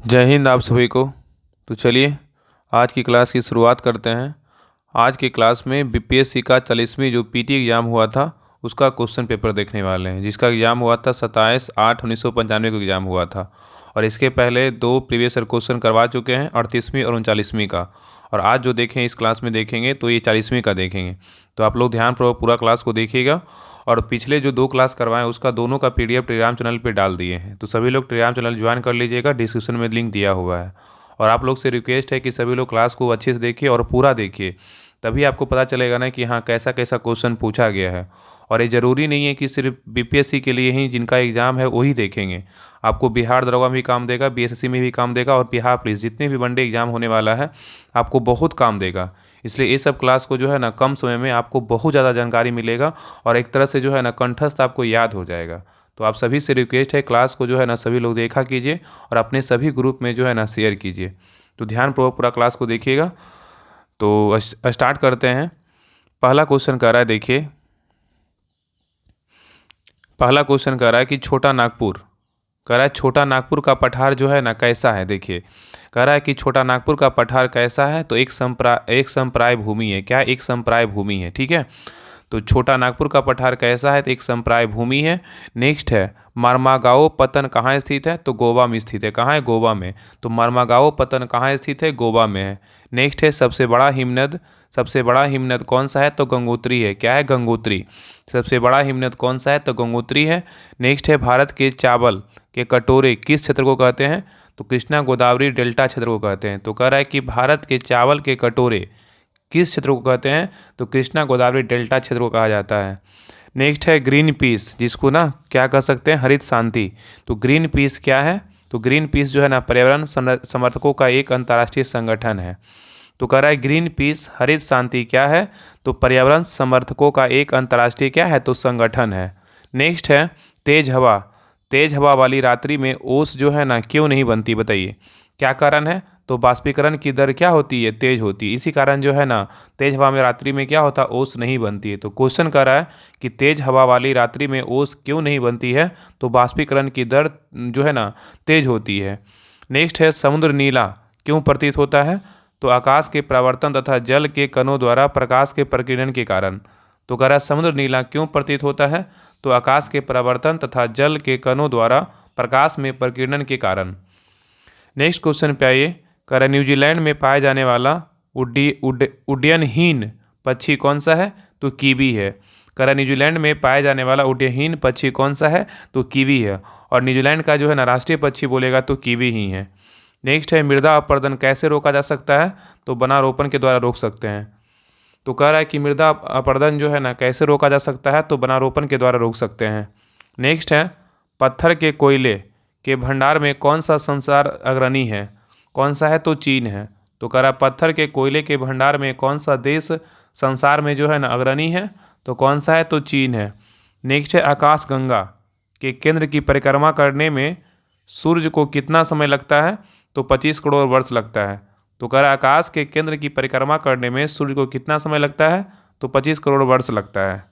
जय हिंद आप सभी को। तो चलिए आज की क्लास की शुरुआत करते हैं। आज की क्लास में बीपीएससी का 40वीं जो पीटी एग्ज़ाम हुआ था उसका क्वेश्चन पेपर देखने वाले हैं, जिसका एग्ज़ाम हुआ था 27/8/1995 को एग्ज़ाम हुआ था। और इसके पहले 2 प्रीवियस ईयर क्वेश्चन करवा चुके हैं, 38वीं और 39वीं का। और आज जो देखें इस क्लास में देखेंगे तो ये 40वीं का देखेंगे। तो आप लोग ध्यानपूर्वक पूरा क्लास को देखिएगा। और पिछले जो 2 क्लास करवाएं उसका दोनों का पीडीएफ टेलीग्राम चैनल पे डाल दिए हैं, तो सभी लोग टेलीग्राम चैनल ज्वाइन कर लीजिएगा, डिस्क्रिप्शन में लिंक दिया हुआ है। और आप लोग से रिक्वेस्ट है कि सभी लोग क्लास को अच्छे से देखिए और पूरा देखिए, तभी आपको पता चलेगा ना कि हाँ कैसा कैसा क्वेश्चन पूछा गया है। और ये ज़रूरी नहीं है कि सिर्फ बीपीएससी के लिए ही जिनका एग्ज़ाम है वही देखेंगे। आपको बिहार दरोगा में भी काम देगा, बीएसएससी में भी काम देगा, और बिहार पुलिस जितने भी वनडे एग्ज़ाम होने वाला है आपको बहुत काम देगा। इसलिए ये सब क्लास को जो है ना कम समय में आपको बहुत ज़्यादा जानकारी मिलेगा और एक तरह से जो है ना कंठस्थ आपको याद हो जाएगा। तो आप सभी से रिक्वेस्ट है क्लास को जो है ना सभी लोग देखा कीजिए और अपने सभी ग्रुप में जो है ना शेयर कीजिए। तो ध्यानपूर्वक पूरा क्लास को देखिएगा। तो स्टार्ट करते हैं। पहला क्वेश्चन कह रहा है, देखिए पहला क्वेश्चन कह रहा है कि छोटा नागपुर, कह रहा है छोटा नागपुर का पठार जो है ना कैसा है। देखिए कह रहा है कि छोटा नागपुर का पठार कैसा है, तो एक संप्राय भूमि है। क्या? एक संप्राय भूमि है। ठीक है, तो छोटा नागपुर का पठार कैसा है, तो एक संप्राय भूमि है। नेक्स्ट है मर्मागाओ पतन कहाँ स्थित है, तो गोवा में स्थित है। कहाँ है? गोवा में। तो मर्मागाओ पतन कहाँ स्थित है? गोवा में है। नेक्स्ट है सबसे बड़ा हिमनद कौन सा है, तो गंगोत्री है। क्या है? गंगोत्री। सबसे बड़ा हिमनद कौन सा है, तो गंगोत्री है। नेक्स्ट है भारत के चावल के कटोरे किस क्षेत्र को कहते हैं, तो कृष्णा गोदावरी डेल्टा क्षेत्र को कहते हैं। तो कह रहा है कि भारत के चावल के कटोरे किस क्षेत्र को कहते हैं, तो कृष्णा गोदावरी डेल्टा क्षेत्र को कहा जाता है। नेक्स्ट है ग्रीन पीस, जिसको ना क्या कह सकते हैं, हरित शांति। तो ग्रीन पीस क्या है, तो ग्रीन पीस जो है ना पर्यावरण समर्थकों का एक अंतर्राष्ट्रीय संगठन है। तो कह रहा है ग्रीन पीस हरित शांति क्या है, तो पर्यावरण समर्थकों का एक अंतर्राष्ट्रीय क्या है, तो संगठन है। नेक्स्ट है तेज हवा वाली रात्रि में ओस जो है ना क्यों नहीं बनती, बताइए क्या कारण है, तो बाष्पीकरण की दर क्या होती है, तेज होती है। इसी कारण जो है ना तेज हवा में रात्रि में क्या होता है, ओस नहीं बनती है। तो क्वेश्चन कर रहा है कि तेज हवा वाली रात्रि में ओस क्यों नहीं बनती है, तो बाष्पीकरण की दर जो है ना तेज होती है। नेक्स्ट है समुद्र नीला क्यों प्रतीत होता है, तो आकाश के परावर्तन तथा जल के कणों द्वारा प्रकाश के प्रकीर्णन के कारण। तो कह रहा है समुद्र नीला क्यों प्रतीत होता है, तो आकाश के परावर्तन तथा जल के कणों द्वारा प्रकाश में प्रकीर्णन के कारण। नेक्स्ट क्वेश्चन पे आइए। कह रहा है न्यूजीलैंड में पाया जाने वाला उड्डयनहीन पक्षी कौन सा है, तो कीवी है। कह रहा है न्यूजीलैंड में पाया जाने वाला उड्डयनहीन पक्षी कौन सा है, तो कीवी है। और न्यूजीलैंड का जो है ना राष्ट्रीय पक्षी बोलेगा तो कीवी ही है। नेक्स्ट है मृदा अपरदन कैसे रोका जा सकता है, तो वनारोपण के द्वारा रोक सकते हैं। तो कह रहा है कि मृदा अपरदन जो है ना कैसे रोका जा सकता है, तो वनारोपण के द्वारा रोक सकते हैं। नेक्स्ट है पत्थर के कोयले के भंडार में कौन सा संसार अग्रणी है, कौन सा है, तो चीन है। तो कह रहा पत्थर के कोयले के भंडार में कौन सा देश संसार में जो है ना अग्रणी है, तो कौन सा है, तो चीन है। नेक्स्ट है आकाश गंगा के केंद्र की परिक्रमा करने में सूर्य को कितना समय लगता है, तो 25 करोड़ वर्ष लगता है। तो कह रहा आकाश के केंद्र की परिक्रमा करने में सूर्य को कितना समय लगता है, तो 25 करोड़ वर्ष लगता है।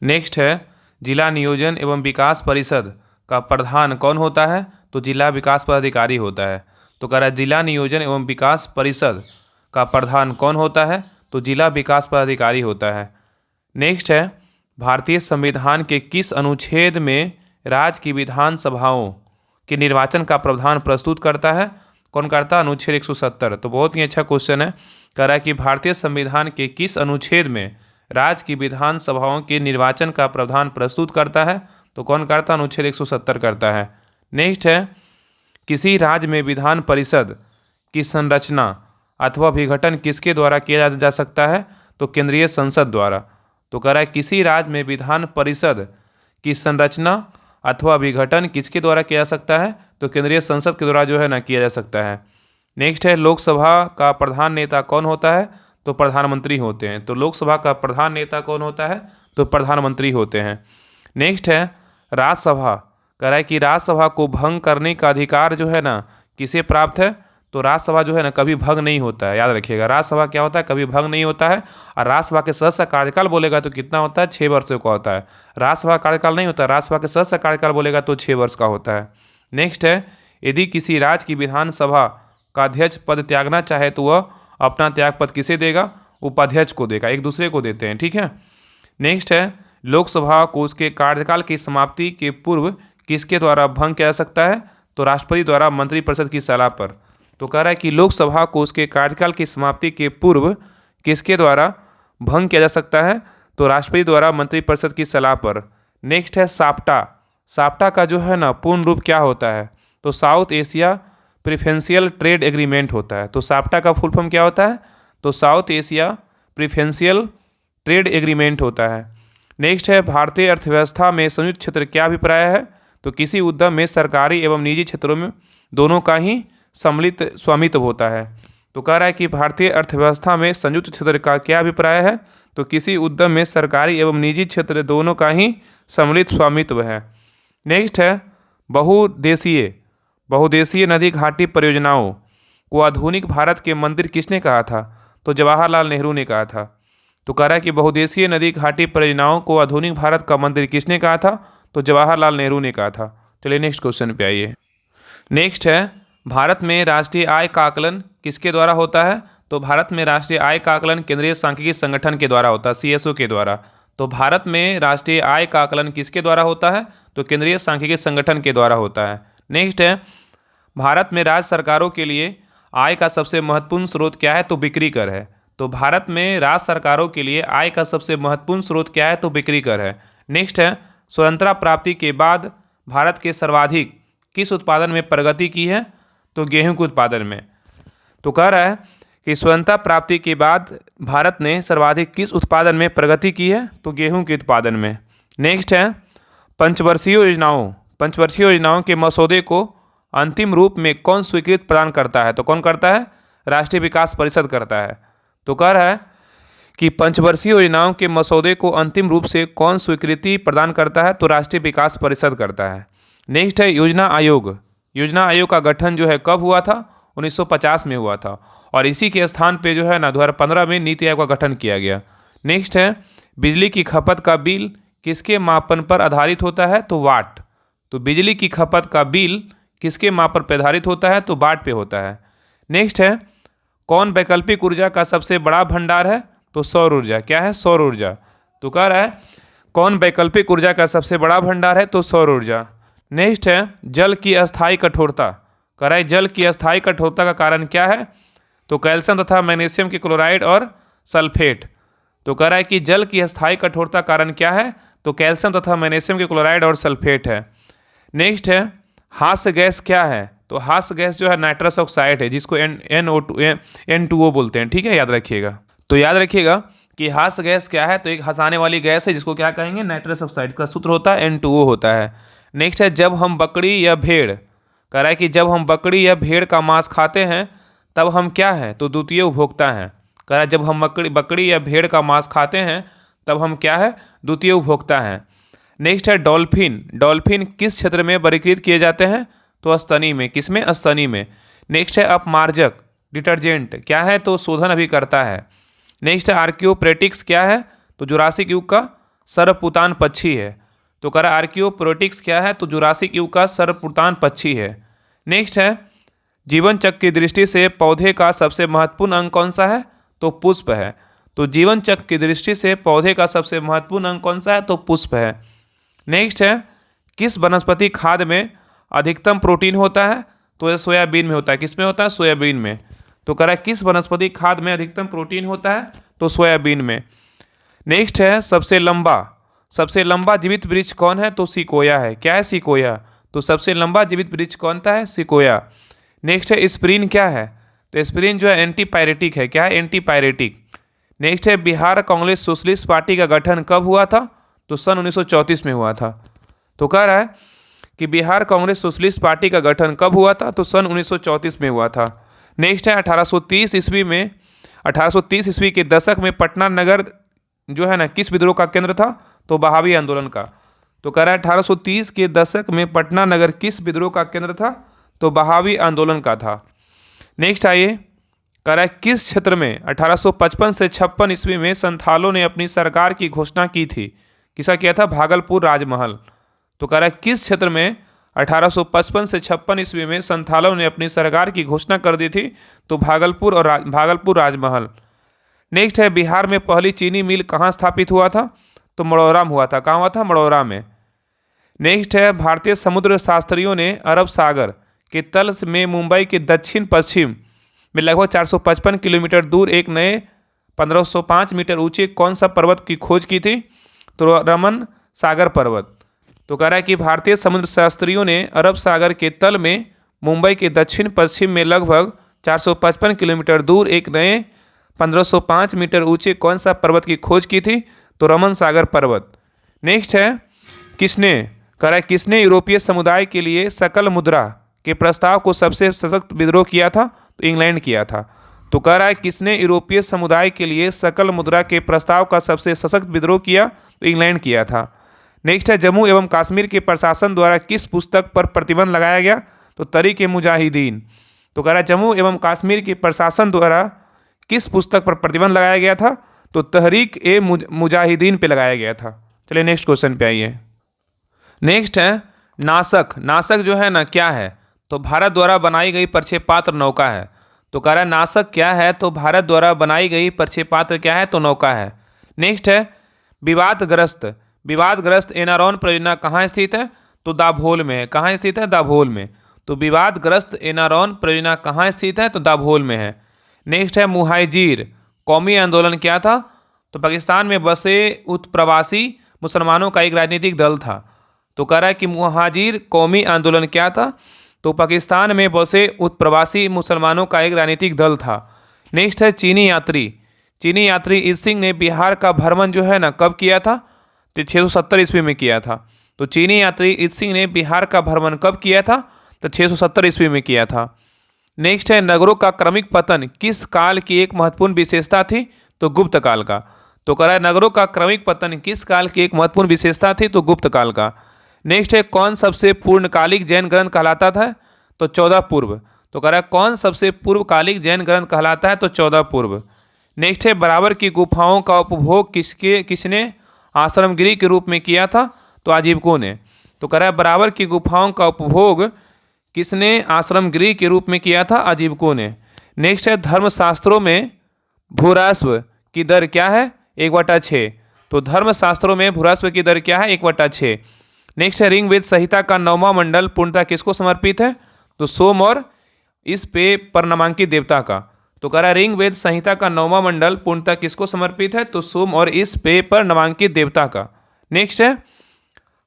नेक्स्ट है जिला नियोजन एवं विकास परिषद का प्रधान कौन होता है, तो जिला विकास पदाधिकारी होता है। तो कह रहा है जिला नियोजन एवं विकास परिषद का प्रधान कौन होता है, तो जिला विकास पदाधिकारी होता है। नेक्स्ट है भारतीय संविधान के किस अनुच्छेद में राज्य की विधानसभाओं के निर्वाचन का प्रावधान प्रस्तुत करता है, कौन करता है, अनुच्छेद 170। तो बहुत ही अच्छा क्वेश्चन है। कह रहा है कि भारतीय संविधान के किस अनुच्छेद में राज्य की विधानसभाओं के निर्वाचन का प्रावधान प्रस्तुत करता है, तो कौन करता है, अनुच्छेद 170 करता है। नेक्स्ट है किसी राज्य में विधान परिषद की संरचना अथवा विघटन किसके द्वारा किया जा सकता है, तो केंद्रीय संसद द्वारा। तो कह रहा है किसी राज्य में विधान परिषद की संरचना अथवा विघटन किसके द्वारा किया जा सकता है, तो केंद्रीय संसद के द्वारा जो है ना किया जा सकता है। नेक्स्ट है लोकसभा का प्रधान नेता कौन होता है, तो प्रधानमंत्री होते हैं। तो लोकसभा का प्रधान नेता कौन होता है, तो प्रधानमंत्री होते हैं। नेक्स्ट है राज्यसभा, कह रहा है कि राज्यसभा को भंग करने का अधिकार जो है ना किसे प्राप्त है, तो राज्यसभा जो है ना कभी भंग नहीं होता है। याद रखिएगा राज्यसभा क्या होता है, कभी भंग नहीं होता है। और राज्यसभा के सदस्य कार्यकाल बोलेगा तो कितना होता है, 6 वर्षों का होता है। राज्यसभा कार्यकाल नहीं होता, राज्यसभा के सदस्य कार्यकाल बोलेगा तो 6 वर्ष का होता है। नेक्स्ट है यदि किसी राज्य की विधानसभा का अध्यक्ष पद त्यागना चाहे तो वह अपना त्याग पद किसे देगा? उपाध्यक्ष को देगा, एक दूसरे को देते हैं, ठीक है। नेक्स्ट है, लोकसभा को उसके कार्यकाल की समाप्ति के पूर्व किसके द्वारा भंग किया जा सकता है? तो राष्ट्रपति द्वारा मंत्रिपरिषद की सलाह पर। तो कह रहा है कि लोकसभा को उसके कार्यकाल की समाप्ति के पूर्व किसके द्वारा भंग किया जा सकता है? तो राष्ट्रपति द्वारा मंत्रिपरिषद की सलाह पर। नेक्स्ट है साप्टा। साप्टा का जो है ना पूर्ण रूप क्या होता है? तो south Asia preferential trade agreement होता है। तो साप्टा का फुल फॉर्म क्या होता है? तो south Asia preferential trade agreement होता है। नेक्स्ट है, भारतीय अर्थव्यवस्था में संयुक्त क्षेत्र क्या अभिप्राय है? तो किसी उद्यम में सरकारी एवं निजी क्षेत्रों में दोनों का ही सम्मिलित स्वामित्व होता है। तो कह रहा है कि भारतीय अर्थव्यवस्था में संयुक्त क्षेत्र का क्या अभिप्राय है? तो किसी उद्यम में सरकारी एवं निजी क्षेत्र दोनों का ही सम्मिलित स्वामित्व है। नेक्स्ट है, बहुदेशीय नदी घाटी परियोजनाओं को आधुनिक भारत के मंदिर किसने कहा था? तो जवाहरलाल नेहरू ने कहा था। तो कह रहा है कि बहुदेशीय नदी घाटी परियोजनाओं को आधुनिक भारत का मंदिर किसने कहा था? तो जवाहरलाल नेहरू ने कहा था। चलिए नेक्स्ट क्वेश्चन पे आइए। नेक्स्ट है, भारत में राष्ट्रीय आय का आकलन किसके द्वारा होता है? तो भारत में राष्ट्रीय आय का आकलन केंद्रीय सांख्यिकी संगठन के द्वारा होता है, CSO के द्वारा। तो भारत में राष्ट्रीय आय का आकलन किसके द्वारा होता है? तो केंद्रीय सांख्यिकी संगठन के द्वारा होता है। नेक्स्ट है, भारत में राज्य सरकारों के लिए आय का सबसे महत्वपूर्ण स्रोत क्या है? तो बिक्री कर है। तो भारत में राज्य सरकारों के लिए आय का सबसे महत्वपूर्ण स्रोत क्या है? तो बिक्री कर है। नेक्स्ट है, स्वतंत्रता प्राप्ति के बाद भारत के सर्वाधिक किस उत्पादन में प्रगति की है? तो गेहूं के उत्पादन में। तो कह रहा है कि स्वतंत्रता प्राप्ति के बाद भारत ने सर्वाधिक किस उत्पादन में प्रगति की है? तो गेहूं के उत्पादन में। नेक्स्ट है, पंचवर्षीय योजनाओं के मसौदे को अंतिम रूप में कौन स्वीकृत प्रदान करता है? तो कौन करता है? राष्ट्रीय विकास परिषद करता है। तो कह रहा है कि पंचवर्षीय योजनाओं के मसौदे को अंतिम रूप से कौन स्वीकृति प्रदान करता है? तो राष्ट्रीय विकास परिषद करता है। नेक्स्ट है, योजना आयोग का गठन जो है कब हुआ था? 1950 में हुआ था, और इसी के स्थान पे जो है ना 2015 में नीति आयोग का गठन किया गया। नेक्स्ट है, बिजली की खपत का बिल किसके मापन पर आधारित होता है? तो वाट। तो बिजली की खपत का बिल किसके मापन पर आधारित होता है? तो वाट पे होता है। नेक्स्ट है, कौन वैकल्पिक ऊर्जा का सबसे बड़ा भंडार है? तो सौर ऊर्जा। क्या है? सौर ऊर्जा। तो कह रहा है कौन वैकल्पिक ऊर्जा का सबसे बड़ा भंडार है? तो सौर ऊर्जा। नेक्स्ट है, जल की अस्थायी कठोरता। कह रहा है जल की अस्थायी कठोरता का कारण क्या है? तो कैल्शियम तथा मैग्नीशियम के क्लोराइड और सल्फेट। तो कह रहा है कि जल की अस्थायी कठोरता कारण क्या है? तो कैल्शियम तथा मैग्नीशियम के क्लोराइड और सल्फेट है। नेक्स्ट है, हास्य गैस क्या है? तो हास्य गैस जो है नाइट्रस ऑक्साइड है, जिसको N2O बोलते हैं, ठीक है, याद रखिएगा। तो याद रखिएगा कि हास्य गैस क्या है? तो एक हंसाने वाली गैस है, जिसको क्या कहेंगे? Nitrous oxide. का सूत्र होता है N2O होता है। नेक्स्ट है, जब हम बकरी या भेड़, कह रहा है कि जब हम बकरी या भेड़ का मांस खाते हैं तब हम क्या हैं? तो द्वितीय उपभोक्ता हैं। कह रहा है जब हम बकरी या भेड़ का मांस खाते हैं तब हम क्या है? द्वितीय उपभोक्ता हैं। नेक्स्ट है, डॉल्फिन किस क्षेत्र में वर्गीकृत किए जाते हैं? तो स्तनी में। किसमें? स्तनी में। नेक्स्ट है, अपमार्जक डिटर्जेंट क्या है? तो शोधन अभिकर्ता है। नेक्स्ट है, आर्कियोप्टेरिक्स क्या है? तो जुरासिक युग का सर्वपुतान पक्षी है। तो कह रहा आर्कियोप्टेरिक्स क्या है? तो जुरासिक युग का सर्वपुतान पक्षी है। नेक्स्ट है, जीवन चक्र की दृष्टि से पौधे का सबसे महत्वपूर्ण अंग कौन सा है? तो पुष्प है। तो जीवन चक्र की दृष्टि से पौधे का सबसे महत्वपूर्ण अंग कौन सा है? तो पुष्प है। नेक्स्ट है, किस वनस्पति खाद में अधिकतम प्रोटीन होता है? तो यह सोयाबीन में होता है। किस में होता है? सोयाबीन में। तो कह रहा है किस वनस्पति खाद में अधिकतम प्रोटीन होता है? तो सोयाबीन में। नेक्स्ट है, सबसे लंबा जीवित वृक्ष कौन है? तो सिकोया है। क्या है? सिकोया। तो सबसे लंबा जीवित वृक्ष कौन सा है? सिकोया। नेक्स्ट है, एस्पिरिन क्या है? तो एस्पिरिन जो है एंटीपायरेटिक है। क्या है? एंटीपायरेटिक। नेक्स्ट है, बिहार कांग्रेस सोशलिस्ट पार्टी का गठन कब हुआ था? तो सन 1934 में हुआ था। तो कह रहा है कि बिहार कांग्रेस सोशलिस्ट पार्टी का गठन कब हुआ था? तो सन 1934 में हुआ था। नेक्स्ट है, 1830 ईस्वी के दशक में पटना नगर जो है ना किस विद्रोह का केंद्र था? तो बहावी आंदोलन का। तो कह रहा है 1830 के दशक में पटना नगर किस विद्रोह का केंद्र था? तो बहावी आंदोलन का था। नेक्स्ट आइए, कह रहा है किस क्षेत्र में 1855 से 56 ईस्वी में संथालों ने अपनी सरकार की घोषणा की थी? किसका किया था? भागलपुर राजमहल। तो कह रहा है किस क्षेत्र में 1855 से 56 ईस्वी में संथालों ने अपनी सरकार की घोषणा कर दी थी, तो भागलपुर राजमहल। नेक्स्ट है बिहार में पहली चीनी मिल कहाँ स्थापित हुआ था, तो मढ़ौरा में हुआ था। कहाँ हुआ था? मढ़ौरा में। नेक्स्ट है भारतीय समुद्र शास्त्रियों ने अरब सागर के तल में मुंबई के दक्षिण पश्चिम में लगभग 455 किलोमीटर दूर एक नए 1505 मीटर ऊंचे कौन सा पर्वत की खोज की थी, तो रमन सागर पर्वत। तो कह रहा है कि भारतीय समुद्र शास्त्रियों ने अरब सागर के तल में मुंबई के दक्षिण पश्चिम में लगभग 455 किलोमीटर दूर एक नए 1505 मीटर ऊंचे कौन सा पर्वत की खोज की थी, तो रमन सागर पर्वत। नेक्स्ट है किसने, कह रहा है किसने यूरोपीय समुदाय के लिए सकल मुद्रा के प्रस्ताव को सबसे सशक्त विद्रोह किया था, तो इंग्लैंड किया था। तो कह रहा है किसने यूरोपीय समुदाय के लिए सकल मुद्रा के प्रस्ताव का सबसे सशक्त विद्रोह किया, तो इंग्लैंड किया था। नेक्स्ट है जम्मू एवं कश्मीर के प्रशासन द्वारा किस पुस्तक पर प्रतिबंध लगाया गया, तो तहरीक-ए-मुजाहिदीन। तो कह रहा है जम्मू एवं कश्मीर के प्रशासन द्वारा किस पुस्तक पर प्रतिबंध लगाया गया था, तो तहरीक-ए-मुजाहिदीन पे लगाया गया था। चलिए नेक्स्ट क्वेश्चन पे आइए। नेक्स्ट है नासक। नासक जो है ना क्या है, तो भारत द्वारा बनाई गई प्रक्षेपास्त्र नौका है। तो कह रहा है नासक क्या है, तो भारत द्वारा बनाई गई प्रक्षेपास्त्र क्या है, तो नौका है। नेक्स्ट है विवादग्रस्त। विवादग्रस्त एनारॉन परियोजना कहाँ स्थित है, तो दाभोल में है। कहाँ स्थित है? दाभोल में। तो विवादग्रस्त एनारॉन परियोजना कहाँ स्थित है, तो दाभोल में है। नेक्स्ट है मुहाजिर कौमी आंदोलन क्या था, तो पाकिस्तान में बसे उत्प्रवासी मुसलमानों का एक राजनीतिक दल था। तो कह रहा है कि मुहाजिर कौमी आंदोलन क्या था, तो पाकिस्तान में बसे उत्प्रवासी मुसलमानों का एक राजनीतिक दल था। नेक्स्ट है चीनी यात्री। चीनी यात्री ईद सिंह ने बिहार का भ्रमण जो है ना कब किया था, तो 670 ईस्वी में किया था। तो चीनी यात्री ईद सिंह ने बिहार का भ्रमण कब किया था, तो 670 ईस्वी में किया था। नेक्स्ट है नगरों का क्रमिक पतन किस काल की एक महत्वपूर्ण विशेषता थी, तो गुप्त काल का। तो कह रहा है नगरों का क्रमिक पतन किस काल की एक महत्वपूर्ण विशेषता थी, तो गुप्त काल का। नेक्स्ट है कौन सबसे पूर्णकालिक जैन ग्रंथ कहलाता था, तो 14 पूर्व। तो कह रहा है कौन सबसे पूर्वकालिक जैन ग्रंथ कहलाता है, तो 14 पूर्व। नेक्स्ट है बराबर की गुफाओं का उपभोग किसने आश्रमगिरी के रूप में किया था, तो आजीवकों ने। तो कह रहा है बराबर की गुफाओं का उपभोग किसने आश्रमगिरी के रूप में किया था, आजीवकों ने। नेक्स्ट है धर्मशास्त्रों में भूरास्व की दर क्या है, 1/6। तो धर्मशास्त्रों में भूरास्व की दर क्या है, 1/6। नेक्स्ट है ऋग्वेद संहिता का 9वां मंडल पूर्णतः किसको समर्पित है, तो सोम और इस पे पर नामांकित देवता का। तो कह रहा है ऋग्वेद संहिता का 9वां मंडल पूर्णतः किसको समर्पित है, तो सोम और इस पे पर नामांकित देवता का। नेक्स्ट है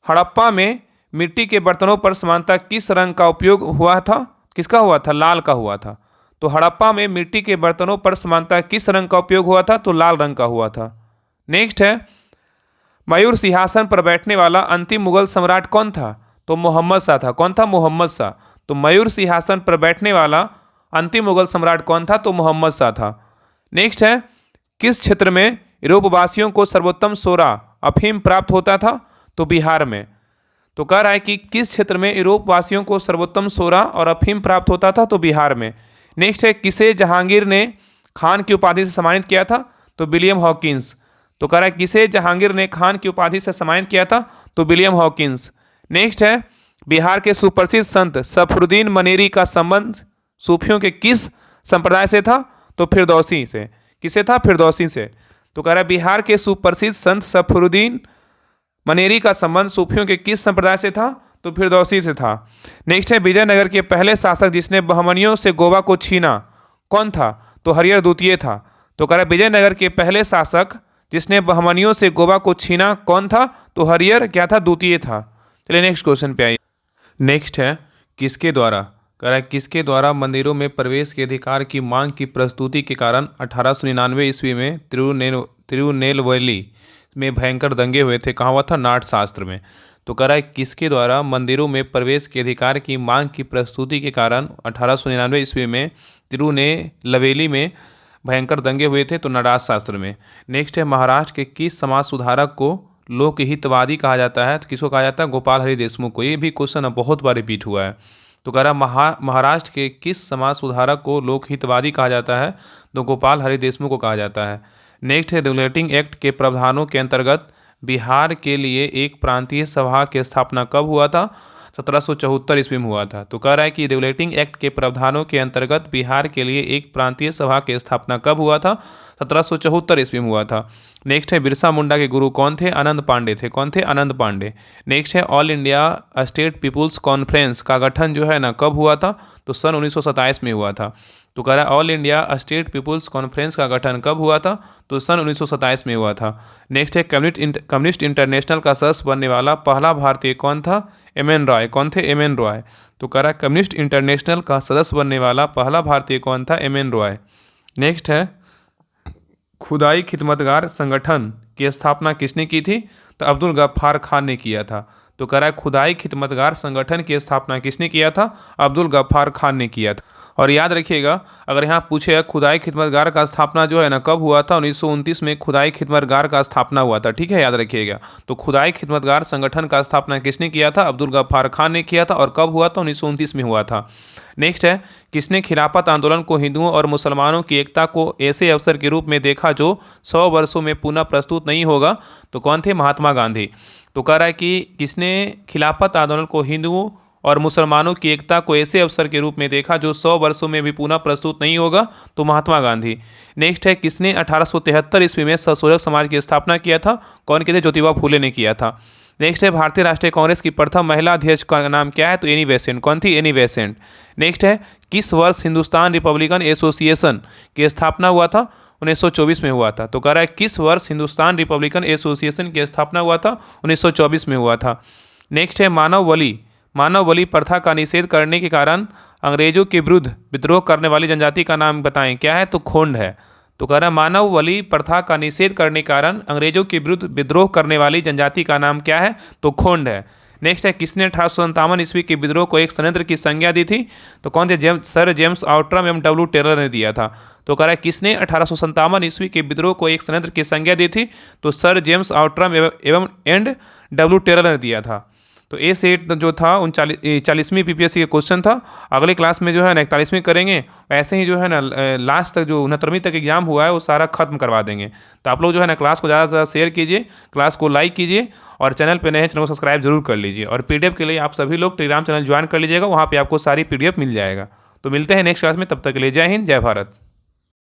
हड़प्पा में मिट्टी के बर्तनों पर समानतः किस रंग का उपयोग हुआ था, किसका हुआ था, लाल का हुआ था। तो हड़प्पा में मिट्टी के बर्तनों पर समानतः किस रंग का उपयोग हुआ था, तो लाल रंग का हुआ था। नेक्स्ट है मयूर सिंहासन पर बैठने वाला अंतिम मुगल सम्राट कौन था, तो मोहम्मद शाह था। कौन था? मोहम्मद शाह। तो मयूर सिंहासन पर बैठने वाला अंतिम मुगल सम्राट कौन था, तो मोहम्मद शाह था। नेक्स्ट है किस क्षेत्र में यूरोपवासियों को सर्वोत्तम सोरा अफीम प्राप्त होता था, तो बिहार में। तो कह रहा है कि किस क्षेत्र में यूरोपवासियों को सर्वोत्तम सोरा और अफीम प्राप्त होता था, तो बिहार में। नेक्स्ट है किसे जहांगीर ने खान की उपाधि से सम्मानित किया था, तो विलियम हॉकिंस। तो कह रहा है किसे जहांगीर ने खान की उपाधि से सम्मानित किया था, तो विलियम हॉकिंस। नेक्स्ट है बिहार के सुप्रसिद्ध संत सफरुद्दीन मनेरी का संबंध सूफियों के किस संप्रदाय से था, तो फिरदौसी से। किसे था? फिरदौसी से। तो कह रहा है बिहार के सुप्रसिद्ध संत सफरुद्दीन मनेरी का संबंध सूफियों के किस संप्रदाय से था, तो फिरदौसी से था। नेक्स्ट है विजयनगर के पहले शासक जिसने बहमनियों से गोवा को छीना कौन था, तो हरिहर द्वितीय था। तो कह रहा है विजयनगर के पहले शासक जिसने बहमनियों से गोवा को छीना कौन था, तो हरिहर क्या था, द्वितीय था। चलिए नेक्स्ट क्वेश्चन पे आइए। नेक्स्ट है किसके द्वारा, कह रहा है किसके द्वारा मंदिरों में प्रवेश के अधिकार की मांग की प्रस्तुति के कारण 1899 ईस्वी में तिरुनेलवेली में भयंकर दंगे हुए थे। कहाँ हुआ था? नाट्यशास्त्र में। तो कह रहा है किसके द्वारा मंदिरों में प्रवेश के अधिकार की मांग की प्रस्तुति के कारण 1899 ईस्वी में तिरुनेलवेली में भयंकर दंगे हुए थे, तो नाट्यशास्त्र में। नेक्स्ट है महाराष्ट्र के किस समाज सुधारक को लोकहितवादी कहा जाता है, तो किसको कहा जाता है? गोपाल हरि देशमुख को। ये भी क्वेश्चन बहुत बार रिपीट हुआ है। तो कह रहा महाराष्ट्र के किस समाज सुधारक को लोकहितवादी कहा जाता है, तो गोपाल हरि देशमुख को कहा जाता है। नेक्स्ट है रेगुलेटिंग एक्ट के प्रावधानों के अंतर्गत बिहार के लिए एक प्रांतीय सभा की स्थापना कब हुआ था, 1774 ईस्वी में हुआ था। तो कह रहा है कि रेगुलेटिंग एक्ट के प्रावधानों के अंतर्गत बिहार के लिए एक प्रांतीय सभा की स्थापना कब हुआ था? 1774 ईस्वी में हुआ था। नेक्स्ट है बिरसा मुंडा के गुरु कौन थे? आनंद पांडे थे। कौन थे? आनंद पांडे। नेक्स्ट है all India state people's conference का गठन जो है ना कब हुआ था? तो सन 1927 में हुआ था। तो कह रहा है all India state people's conference का गठन कब हुआ था? तो सन 1927 में हुआ था। नेक्स्ट है कम्युनिस्ट इंटरनेशनल का सदस्य बनने वाला पहला भारतीय कौन था? एम.एन. रॉय। कौन थे? एम.एन. रॉय। तो कह रहा है कम्युनिस्ट इंटरनेशनल का सदस्य बनने वाला पहला भारतीय कौन था? एम.एन. रॉय। नेक्स्ट है खुदाई खिदमतगार संगठन की स्थापना किसने की थी? तो अब्दुल गफ्फार खान ने किया था। तो कह रहा है खुदाई खिदमतगार संगठन की स्थापना किसने किया था? अब्दुल गफ्फार खान ने किया था। और याद रखिएगा, अगर यहाँ पूछे खुदाई खिदमतगार का स्थापना जो है ना कब हुआ था? 1929 में खुदाई खिदमतगार का स्थापना हुआ था। ठीक है, याद रखिएगा। तो खुदाई खिदमतगार संगठन का स्थापना किसने किया था? अब्दुल गफ्फार खान ने किया था। और कब हुआ था? 1929 में हुआ था। नेक्स्ट है किसने खिलाफत आंदोलन को हिंदुओं और मुसलमानों की एकता को ऐसे अवसर के रूप में देखा जो 100 वर्षों में पुनः प्रस्तुत नहीं होगा? तो कौन थे? महात्मा गांधी। तो कह रहा है कि किसने खिलाफत आंदोलन को हिंदुओं और मुसलमानों की एकता को ऐसे अवसर के रूप में देखा जो 100 वर्षों में भी पुनः प्रस्तुत नहीं होगा? तो महात्मा गांधी। नेक्स्ट है किसने 1873 ईस्वी में सशोधक समाज की स्थापना किया था? कौन किए थे? ज्योतिबा फूले ने किया था। नेक्स्ट है भारतीय राष्ट्रीय कांग्रेस की प्रथम महिला अध्यक्ष का नाम क्या है? तो एनी बेसेंट। कौन थी? Annie Besant. नेक्स्ट है किस वर्ष हिंदुस्तान रिपब्लिकन एसोसिएशन की स्थापना हुआ था? 1924 में हुआ था। तो कह रहा है किस वर्ष हिंदुस्तान रिपब्लिकन एसोसिएशन की स्थापना हुआ था? 1924 में हुआ था। नेक्स्ट है मानव बलि प्रथा का निषेध करने के कारण अंग्रेजों के विरुद्ध विद्रोह करने वाली जनजाति का नाम बताएं। क्या है? तो खोंड है। तो कह रहा है मानव बलि प्रथा का निषेध करने के कारण अंग्रेजों के विरुद्ध विद्रोह करने वाली जनजाति का नाम क्या है? तो खोंड है। नेक्स्ट है किसने 1857 ईस्वी के विद्रोह को एक षड्यंत्र की संज्ञा दी थी? तो कौन थे? सर जेम्स आउट्रम एवं डब्ल्यू टेलर ने दिया था। तो कह रहा है किसने 1857 ईस्वी के विद्रोह को एक षड्यंत्र की संज्ञा दी थी? तो सर जेम्स आउट्रम एवं एंड डब्ल्यू टेलर ने दिया था। तो ए सेट जो था 40वीं पीपीएससी का क्वेश्चन था। अगले क्लास में जो है ना 41वीं करेंगे। ऐसे ही जो है ना लास्ट तक जो 69वीं तक एग्जाम हुआ है वो सारा खत्म करवा देंगे। तो आप लोग जो है ना क्लास को ज़्यादा से ज़्यादा शेयर कीजिए, क्लास को लाइक कीजिए और चैनल पे नए चैनल को सब्सक्राइब जरूर कर लीजिए। और पीडीएफ के लिए आप सभी लोग टेलीग्राम चैनल ज्वाइन कर लीजिएगा, वहाँ पर आपको सारी पीडीएफ मिल जाएगा। तो मिलते हैं नेक्स्ट क्लास में, तब तक के लिए जय हिंद, जय भारत।